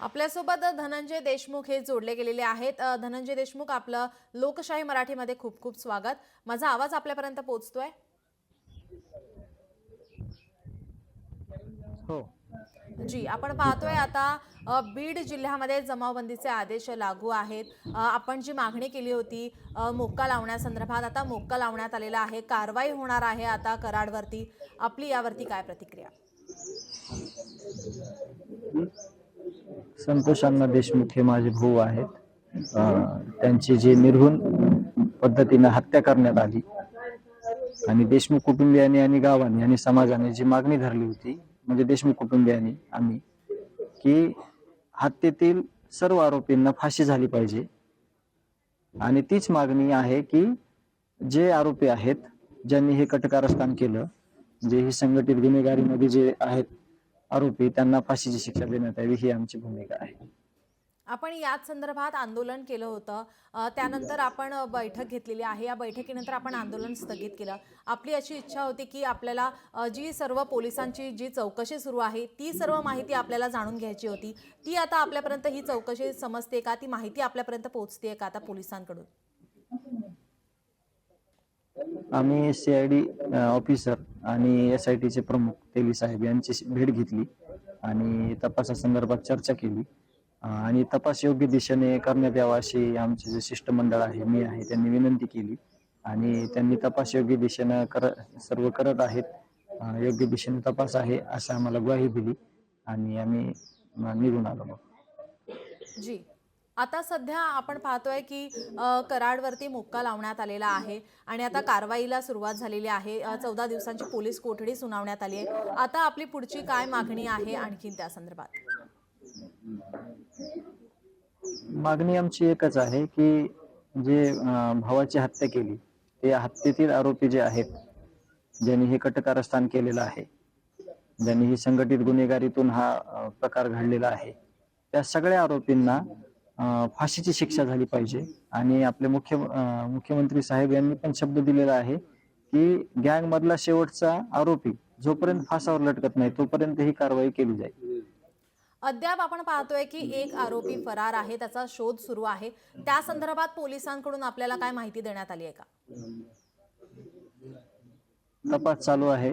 आपल्यासोबत धनंजय देशमुख हे जोडले गेलेले आहेत। धनंजय देशमुख, आपलं लोकशाही मराठीमध्ये खूप खूप स्वागत। माझा आवाज आपल्यापर्यंत पोहोचतोय? हो. जी, आपण पाहतोय आता बीड जिल्ह्यामध्ये जमावबंदीचे आदेश लागू आहेत। आपण जी मागणी केली होती मोक्का लावण्यासंदर्भात, आता मोक्का लावण्यात आलेला आहे। कारवाई होणार आहे आता कराडवरती। आपली यावरती काय प्रतिक्रिया? संतोष अण्णा देशमुख हे माझे भाऊ आहेत. त्यांची जी निर्घृण पद्धतीने हत्या करण्यात आली आणि देशमुख कुटुंबियांनी आणि गावांनी आणि समाजाने जी मागणी धरली होती, म्हणजे देशमुख कुटुंबियांनी आम्ही, की हत्येतील सर्व आरोपींना फाशी झाली पाहिजे आणि तीच मागणी आहे की जे आरोपी आहेत, ज्यांनी हे कटकारस्थान केलं, जे ही संघटित गुन्हेगारीमध्ये जे आहेत आरोपी, त्यांना फाशीची शिक्षा देण्यात यावी, ही आमची भूमिका आहे. आपण याच संदर्भात आंदोलन केलं होतं। त्यानंतर आपण बैठक घेतलेली आहे। या बैठकीनंतर आपण आंदोलन स्थगित केलं। आपली अशी इच्छा होती की आपल्याला जी सर्व पोलिसांची जी चौकशी सुरू आहे ती सर्व माहिती आपल्याला जाणून घ्यायची होती। ती आता आपल्यापर्यंत ही चौकशी समजते का? ती माहिती आपल्यापर्यंत पोहोचते का आता पोलिसांकडून? आम्ही सीआयडी ऑफिसर आणि एसआयटीचे प्रमुख तेली साहेब यांची भेट घेतली आणि तपासासंदर्भात चर्चा केली आणि तपास योग्य दिशेने करण्यात यावा अशी आमचे जे शिष्टमंडळ आहे, मी आहे, त्यांनी विनंती केली आणि त्यांनी तपास योग्य दिशेनं सर्व करत आहेत. योग्य दिशेने तपास आहे असं आम्हाला ग्वाही दिली आणि आम्ही निघून आलो मग. जी, आता सध्या आपण पाहतोय की कराडवरती मोक्का लावण्यात आलेला आहे आणि आता कारवाईला सुरुवात झालेली आहे। 14 दिवसांची पोलीस कोठडी सुनावण्यात आली आहे। आता आपली पुढची काय मागणी आहे आणखीन त्या संदर्भात? मागणी आमची एकच आहे की जे भावाची हत्या केली, ते हत्येतील आरोपी जे आहेत, ज्यांनी हे कटकारस्थान केलेलं आहे, ज्यांनी ही संघटित गुन्हेगारीतून हा प्रकार घडलेला आहे, त्या सगळ्या आरोपींना फाशीची शिक्षा झाली पाहिजे आणि आपले मुख्यमंत्री साहेब यांनी पण शब्द दिलेला आहे की गँग मधला शेवटचा आरोपी जोपर्यंत फासावर लटकत नाही तोपर्यंत ही कारवाई केली जाईल. अद्याप आपण पाहतोय की एक आरोपी फरार आहे, त्याचा शोध सुरू आहे। त्या संदर्भात पोलिसांकडून आपल्याला काय माहिती देण्यात आली आहे का? तपास चालू आहे.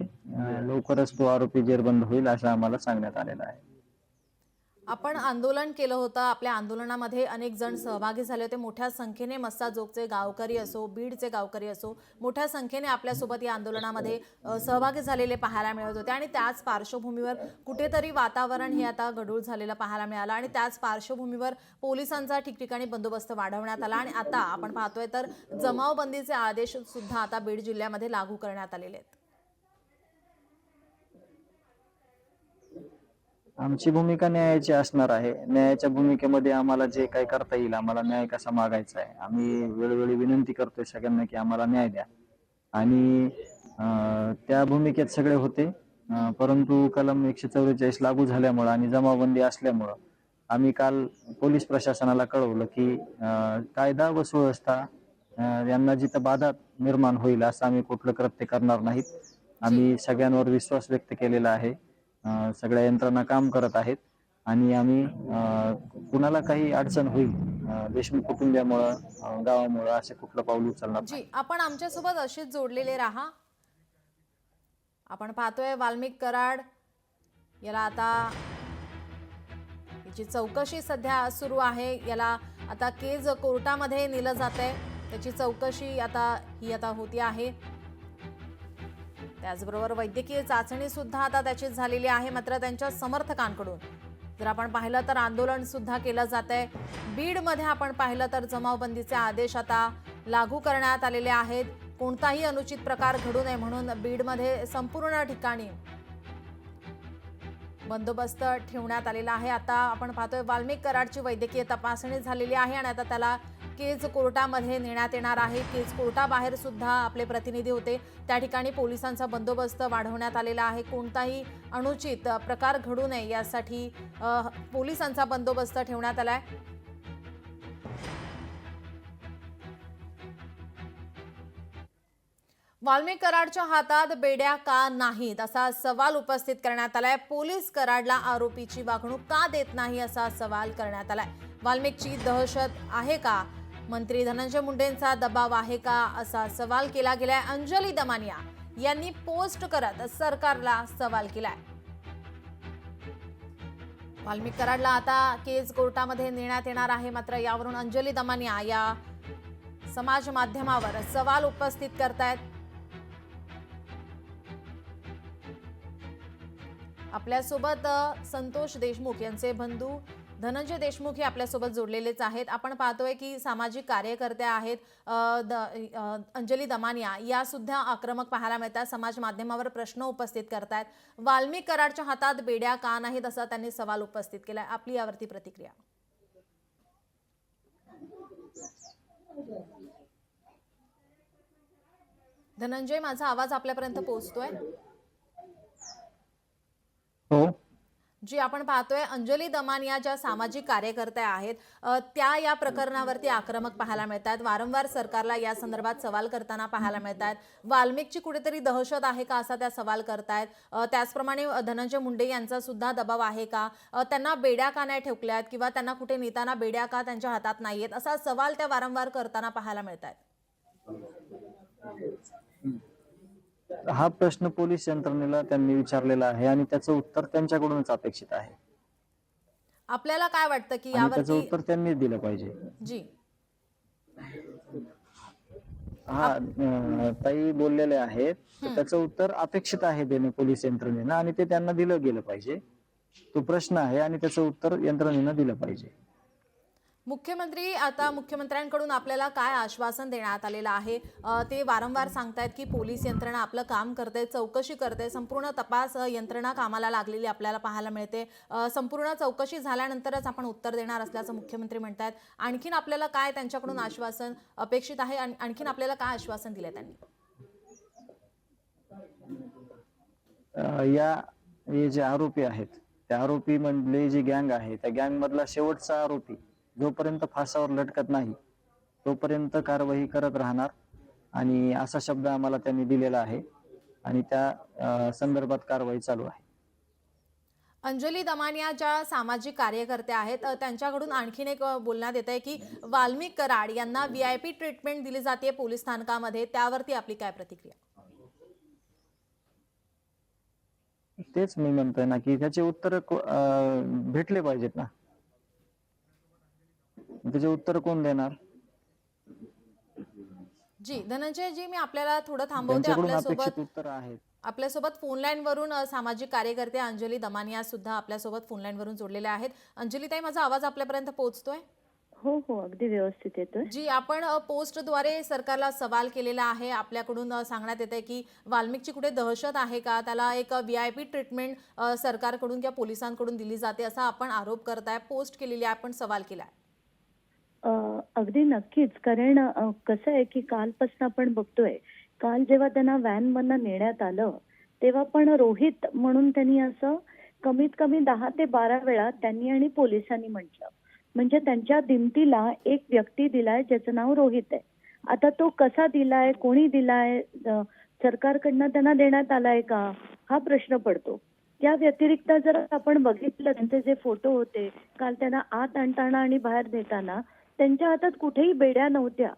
लवकरच तो आरोपी जेरबंद होईल असं आम्हाला सांगण्यात आलेलं आहे. आपण आंदोलन केलं होतं। आपल्या आंदोलनामध्ये अनेक जण सहभागी झाले होते। मोठ्या संख्येने मस्साजोगचे गावकरी असो, बीडचे गावकरी असो, मोठ्या संख्येने आपल्यासोबत या आंदोलनामध्ये सहभागी झालेले पाहायला मिळत होते आणि त्याच पार्श्वभूमीवर कुठेतरी वातावरण हे आता गढूळ झालेलं पाहायला मिळालं आणि त्याच पार्श्वभूमीवर पोलिसांचा ठिकठिकाणी बंदोबस्त वाढवण्यात आला आणि आता आपण पाहतोय तर जमावबंदीचे आदेश सुद्धा आता बीड जिल्ह्यामध्ये लागू करण्यात आलेले आहेत। आमची भूमिका न्यायाची असणार आहे. न्यायाच्या भूमिकेमध्ये आम्हाला जे काही करता येईल, आम्हाला न्याय कसा मागायचा आहे, आम्ही वेळोवेळी विनंती करतोय सगळ्यांना की आम्हाला न्याय द्या आणि त्या भूमिकेत सगळे होते. परंतु कलम 144 लागू झाल्यामुळं आणि जमावबंदी असल्यामुळं आम्ही काल पोलीस प्रशासनाला कळवलं की कायदा व सुव्यवस्था यांना जिथं बाधा निर्माण होईल असं आम्ही कुठलं कृत्य करणार नाहीत. जी, आम्ही सगळ्यांवर विश्वास व्यक्त केलेला आहे. सगळ्या यंत्रणा काम करत आहेत आणि आम्ही कुणाला काही अडचण होईल देशमुख कुटुंबियामुळं, गावामुळं असे कुठलं पाऊल उचलणार जी, नाही. आपण आमच्यासोबत अशीच जोडलेले राहा। आपण पाहतोय वाल्मिक कराड याला आता याची चौकशी सध्या सुरू आहे। याला आता केज कोर्टामध्ये नेलं जातंय। त्याची चौकशी आता होती आहे। त्याचबरोबर वैद्यकीय चाचणी सुद्धा आता त्याची झालेली आहे। मात्र त्यांच्या समर्थकांकडून जर आपण पाहिलं तर आंदोलन सुद्धा केलं जातंय। बीडमध्ये आपण पाहिलं तर जमावबंदीचे आदेश आता लागू करण्यात आलेले आहेत। कोणताही अनुचित प्रकार घडू नये म्हणून बीडमध्ये संपूर्ण ठिकाणी बंदोबस्त ठेवण्यात आलेला आहे। आता आपण पाहतोय वाल्मिक कराडची वैद्यकीय तपासणी झालेली आहे आणि आता त्याला केज कोर्टामध्ये नेण्यात येणार आहे। केज कोर्टाबाहेर सुद्धा आपले प्रतिनिधी होते। त्या ठिकाणी पोलिसांचा बंदोबस्त वाढवण्यात आलेला आहे। कोणताही अनुचित प्रकार घडू नये यासाठी पोलिसांचा बंदोबस्त ठेवण्यात आलाय। वाल्मिक कराडच्या हातात बेड्या का नाहीत असा सवाल उपस्थित करण्यात आलाय. पोलीस कराडला आरोपीची वागणूक का देत नाही असा सवाल करण्यात आलाय. वाल्मिकची दहशत आहे का? मंत्री धनंजय मुंडेंचा दबाव आहे का असा सवाल केला गेलाय. अंजली दमानिया यांनी पोस्ट करत सरकारला सवाल केलाय. वाल्मिक कराडला आता केस कोर्टामध्ये नेण्यात येणार आहे. मात्र यावरून अंजली दमानिया या समाज माध्यमावर सवाल उपस्थित करतायत. आपल्यासोबत संतोष देशमुख यांचे बंधू धनंजय देशमुख हे आपल्यासोबत जोडलेलेच आहेत. आपण पाहतोय की सामाजिक कार्यकर्त्या आहेत अंजली दमानिया या सुद्धा आक्रमक पाहायला मिळतात. समाज माध्यमावर प्रश्न उपस्थित करतायत. वाल्मिक कराडच्या हातात बेड्या का नाहीत असा त्यांनी सवाल उपस्थित केलाय. आपली यावरती प्रतिक्रिया. धनंजय, माझा आवाज आपल्यापर्यंत पोहोचतोय? हो. जी आपण पाहतोय अंजली दमानिया ज्या सामाजिक कार्यकर्त्या आहेत त्या या प्रकरणावरती आक्रमक पाहायला मिळतात. वारंवार सरकारला या संदर्भात सवाल करताना पाहायला मिळतात. वाल्मिकची कुठेतरी दहशत आहे का असा त्या सवाल करतायत. त्याचप्रमाणे धनंजय मुंडे यांचा सुद्धा दबाव आहे का? त्यांना बेड्या का नाही ठोकल्यात किंवा त्यांना कुठे नेताना बेड्या का त्यांच्या हातात नाहीयेत असा सवाल त्या वारंवार करताना पाहायला मिळतात. हा प्रश्न पोलीस यंत्रणेला त्यांनी विचारलेला आहे आणि त्याचं उत्तर त्यांच्याकडूनच अपेक्षित आहे. आपल्याला काय वाटतं की आणि त्याचं यावरती? उत्तर त्यांनीच दिलं पाहिजे. जी हा ताई बोललेले आहेत तर त्याचं उत्तर अपेक्षित आहे देणे पोलीस यंत्रणेनं आणि ते त्यांना दिलं गेलं पाहिजे. तो प्रश्न आहे आणि त्याचं उत्तर यंत्रणेनं दिलं पाहिजे. मुख्यमंत्र्यांकडून आपल्याला काय आश्वासन देण्यात आलेलं आहे? ते वारंवार सांगतायत की पोलीस यंत्रणा आपलं काम करते, चौकशी करते, संपूर्ण तपास यंत्रणा कामाला लागलेली आपल्याला पाहायला मिळते. संपूर्ण चौकशी झाल्यानंतरच आपण उत्तर देणार असल्याचं मुख्यमंत्री म्हणतायत. आणखीन आपल्याला काय त्यांच्याकडून आश्वासन अपेक्षित आहे? आणखीन आपल्याला काय आश्वासन दिले त्यांनी? हे जे आरोपी आहेत त्या आरोपी मधले जी गँग आहे त्या गँग मधला शेवटचा आरोपी जोपर्यंत फासावर लटकत नाही तोपर्यंत कारवाई करत राहणार आणि असा शब्द आम्हाला त्यांनी दिलेला आहे आणि त्या संदर्भात कारवाई चालू आहे. अंजली दमानिया ज्या सामाजिक कार्यकर्त्या आहेत त्यांच्याकडून आणखीन एक बोलण्यात येत आहे की वाल्मिक कराड यांना VIP ट्रीटमेंट दिली जाते पोलीस स्थानकामध्ये. त्यावरती आपली काय प्रतिक्रिया? तेच मी म्हणतोय ना की त्याचे उत्तर भेटले पाहिजेत ना. त्याचे उत्तर कोण देणार? जी धनंजय जी, मी आपल्याला थोडं थांबवते. त्यांच्याकडून अपेक्षित उत्तर आहेत. आपल्यासोबत फोनलाईन वरून सामाजिक कार्यकर्ते अंजली दमानिया सुद्धा आपल्यासोबत फोनलाईन वरून जोडलेले आहेत. अंजली ताई, माझा आवाज आपल्यापर्यंत पोहोचतोय? हो हो, अगदी व्यवस्थित येतोय. जी, आपण पोस्टद्वारे सरकारला सवाल केलेला आहे. आपल्याकडून सांगण्यात येते की वाल्मिकची कुठे दहशत आहे का? त्याला एक VIP ट्रीटमेंट सरकारकडून किंवा पोलिसांकडून दिली जाते असा आपण आरोप करताय. पोस्ट केलेली आहे, आपण सवाल केलाय. अगदी नक्कीच. कारण कसं आहे की कालपासून आपण बघतोय, काल जेव्हा त्यांना व्हॅनमधनं नेण्यात आलं तेव्हा पण रोहित म्हणून त्यांनी असं कमीत कमी 10 ते 12 वेळा त्यांनी आणि पोलिसांनी म्हटलं. म्हणजे त्यांच्या दिमतीला एक व्यक्ती दिलाय ज्याचं नाव रोहित आहे. आता तो कसा दिलाय, कोणी दिलाय, सरकारकडनं त्यांना देण्यात आलाय का, हा प्रश्न पडतो. त्या व्यतिरिक्त जर आपण बघितलं त्यांचे जे फोटो होते काल त्यांना आत आणताना आणि बाहेर नेताना त्यांच्या हातात कुठेही बेड्या नव्हत्या.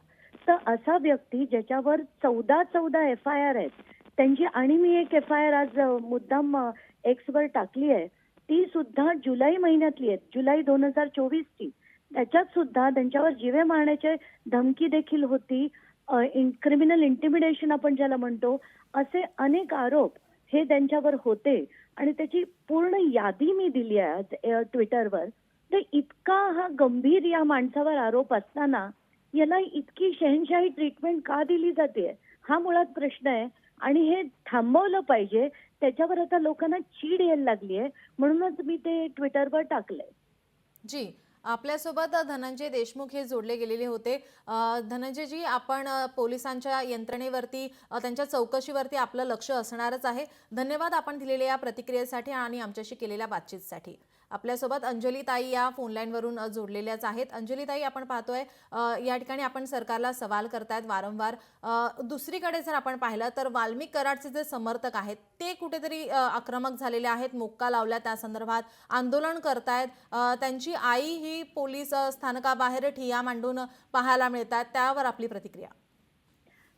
तर असा व्यक्ती ज्याच्यावर 14 FIR आहेत त्यांची, आणि मी एक FIR आज मुद्दाम Xवर टाकली आहे, ती सुद्धा जुलै महिन्यातली आहे, जुलै 2024 ची. त्याच्यात सुद्धा त्यांच्यावर जीवे मारण्याची धमकी देखील होती. क्रिमिनल इंटिमिडेशन आपण ज्याला म्हणतो, असे अनेक आरोप हे त्यांच्यावर होते आणि त्याची पूर्ण यादी मी दिली आहे ट्विटरवर. तर इतका हा गंभीर या माणसावर आरोप असताना याला इतकी शहनशाही ट्रीटमेंट का दिली जाते, हा मुळात प्रश्न आहे. आणि हे थांबवलं पाहिजे. त्याच्यावर आता लोकांना चीड यायला लागली आहे, म्हणूनच मी ते ट्विटरवर टाकलंय. जी, आपल्यासोबत धनंजय देशमुख हे जोडले गेलेले होते. धनंजयजी, आपण पोलिसांच्या यंत्रणेवरती त्यांच्या चौकशीवरती आपलं लक्ष असणारच आहे. धन्यवाद आपण दिलेल्या या प्रतिक्रियेसाठी आणि आमच्याशी केलेल्या बातचीतसाठी. आपल्यासोबत अंजली ताई या फोनलाईन वरून जोडलेल्याच आहेत. अंजली ताई, आपण पाहतोय या ठिकाणी आपण सरकारला सवाल करतायत वारंवार. दुसरीकडे जर आपण पाहिलं तर वाल्मिक कराडचे जे समर्थक आहेत ते कुठेतरी आक्रमक झालेले आहेत, मोक्का लावल्या त्या संदर्भात आंदोलन करतायत. त्यांची आई ही पोलीस स्थानकाबाहेर ठिय्या मांडून पाहायला मिळतात. त्यावर आपली प्रतिक्रिया?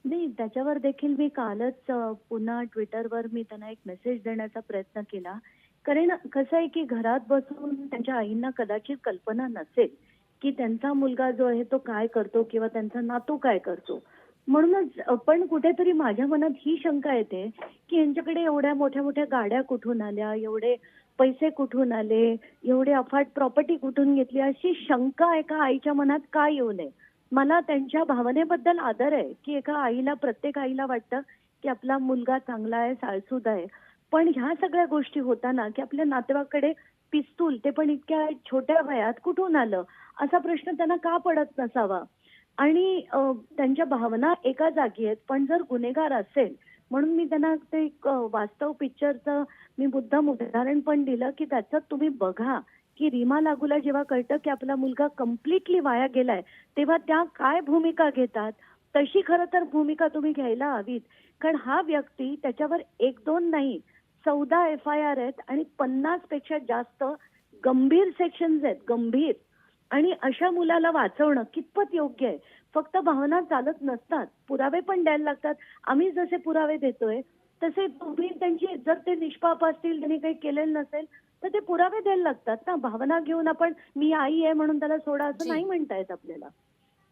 नाही, त्याच्यावर देखील मी कालच पुन्हा ट्विटरवर मी त्यांना एक मेसेज देण्याचा प्रयत्न केला. कारण कसं आहे की घरात बसून त्यांच्या आईंना कदाचित कल्पना नसेल की त्यांचा मुलगा जो आहे तो काय करतो किंवा त्यांचा नातू काय करतो. म्हणूनच पण कुठेतरी माझ्या मनात ही शंका येते की यांच्याकडे एवढ्या मोठ्या मोठ्या गाड्या कुठून आल्या, एवढे पैसे कुठून आले, एवढे अफाट प्रॉपर्टी कुठून घेतली, अशी शंका एका आईच्या मनात का येऊ नये. मला त्यांच्या भावनेबद्दल आदर आहे की एका आईला, प्रत्येक आईला वाटतं की आपला मुलगा चांगला आहे, साळसूद आहे. पण ह्या सगळ्या गोष्टी होताना की आपल्या नातेवाईकाकडे पिस्तूल, ते पण इतक्या छोट्या वयात, कुठून आलं, असा प्रश्न त्यांना का पडत नसावा. आणि त्यांच्या भावना एका जागी आहेत, पण जर गुन्हेगार असेल, म्हणून मी त्यांना ते एक वास्तव पिक्चरचं मी मुद्दाम उदाहरण पण दिलं की त्याचं तुम्ही बघा की रीमा लागूला जेव्हा कळतं की आपला मुलगा कम्प्लिटली वाया गेलाय, तेव्हा त्या काय भूमिका घेतात. तशी खरं तर भूमिका तुम्ही घ्यायला हवीत. कारण हा व्यक्ती, त्याच्यावर 1-2 नाही 14 FIR आहेत आणि 50 पेक्षा जास्त गंभीर सेक्शन्स आहेत, गंभीर. आणि अशा मुलाला वाचवणं कितपत योग्य आहे. फक्त भावना चालत नसतात, पुरावे पण द्यायला लागतात. आम्ही जसे पुरावे देतोय तसे तुम्ही, त्यांची जर ते निष्पाप असतील, त्यांनी काही केलेलं नसेल, तर ते पुरावे द्यायला लागतात ना. भावना घेऊन आपण मी आई आहे म्हणून त्याला सोडा असं नाही म्हणता येत आपल्याला.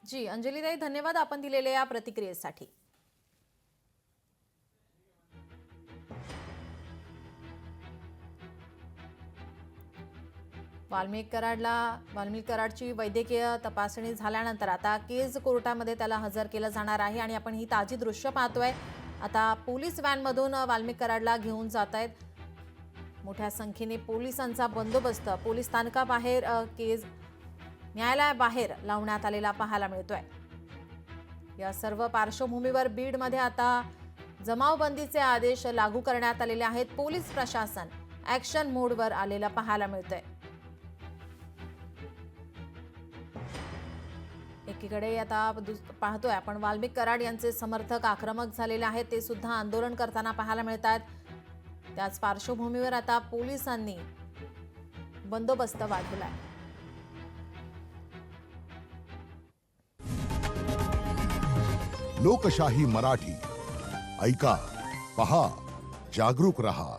जी अंजलीताई, धन्यवाद आपण दिलेल्या या प्रतिक्रियेसाठी. वाल्मिक कराडची वैद्यकीय तपासणी झाल्यानंतर आता केज कोर्टामध्ये त्याला हजर केलं जाणार आहे. आणि आपण ही ताजी दृश्य पाहतोय. आता पोलीस व्हॅनमधून वाल्मिक कराडला घेऊन जात आहेत. मोठ्या संख्येने पोलिसांचा बंदोबस्त पोलीस स्थानकाबाहेर, केज न्यायालयाबाहेर लावण्यात आलेला पाहायला मिळतोय. या सर्व पार्श्वभूमीवर बीडमध्ये आता जमावबंदीचे आदेश लागू करण्यात आलेले आहेत. पोलीस प्रशासन ऍक्शन मोडवर आलेला पाहायला मिळतंय. एकीकडे आता पाहतोय आपण वाल्मिक कराड यांचे समर्थक आक्रमक झालेले आहेत, ते सुद्धा आंदोलन करताना पाहायला मिळतात. त्याच पार्श्वभूमीवर आता पोलिसांनी बंदोबस्त वाढवलाय. लोकशाही मराठी ऐका, पहा, जागरूक रहा.